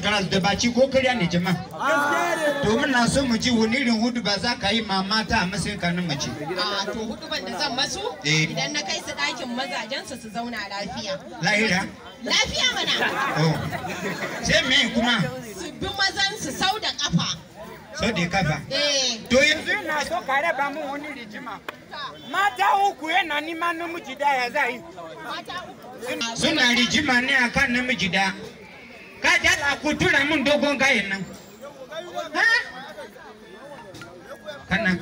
karas da baci ko kariya ne jama'a. Domin na so mu ji wani irin hudu ba za ka yi mamata a matsayin kanin mace. A to hudu ban da zan masu idan na kai su ɗakin mazajensu su zauna lafiya. Lahira? Lafiya mana. Oh. Sai me kuma? Su bi mazan su sau da kafa. Sau da kafa? To yanzu na so ka raba mun wani rijima. Mata uku yana neman namiji da ya za yi. Suna rijima ne a kan namiji da. Ka jala ku tura mun dogon gayen nan. Kana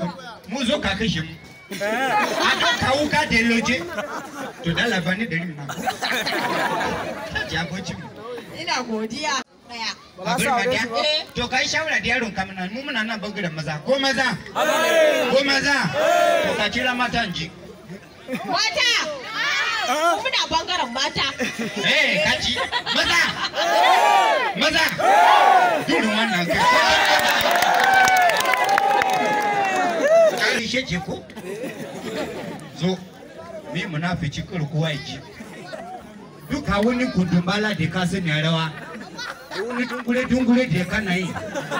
mu zo ka kashe mu. A ɗauka wuka da loje. To da labani da rimma. Jagoci mu. Ina godiya. To kai shawara da yaron kamar mu muna nan bangaren maza. Ko maza? Ko maza? To ka kira mata ji. Mata! Muna bangaren mata. Kaji. Maza! Maza! Durin wannan kai. Kari shece ko? Zo, me munafici kurkuwa yake. Duka wani kundumbala da ka sani rawa. Wani dungure da kana yi.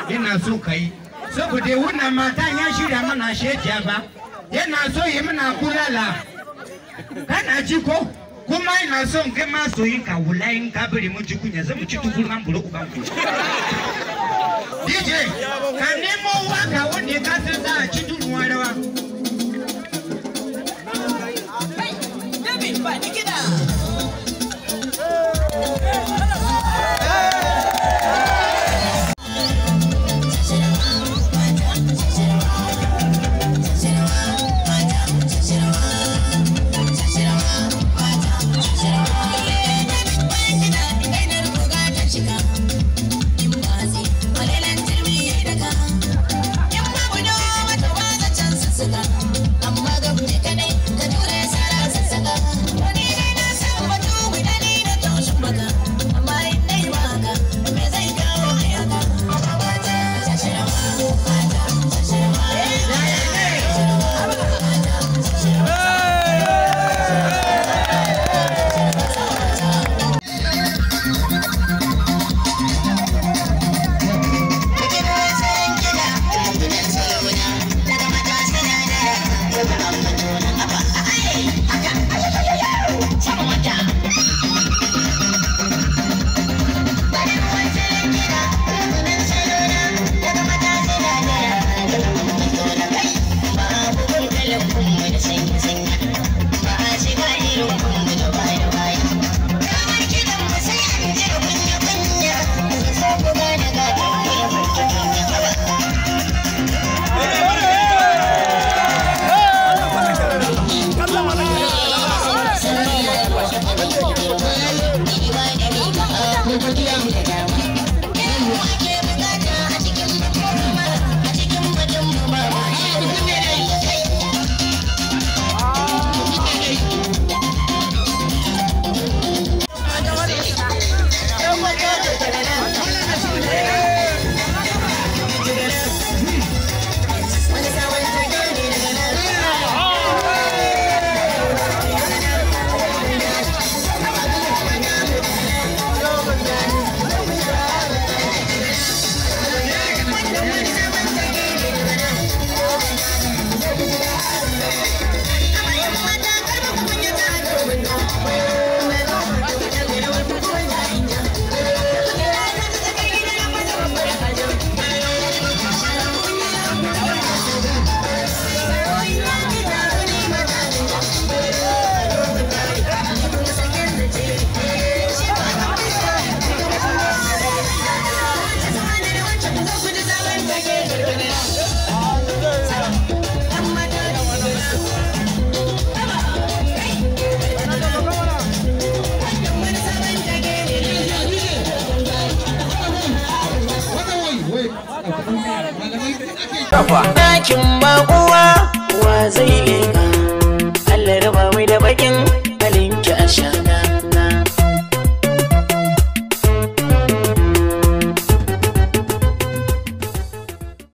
Ina so ka yi. Saboda wannan matan ya shirya mana shejiya ba. Yana so yi mana kulala. Kana ji ko? Kuma ina son kai ma soyin ka wulayin ka bari mu ji kunya zan mu ci tukurman buru uban ku. DJ, ka nemo waka wanda ka san za a ci duruwa rawa. David ba ni gida. Ɗakin baƙuwa wa zai leka, Allah raba mai da bakin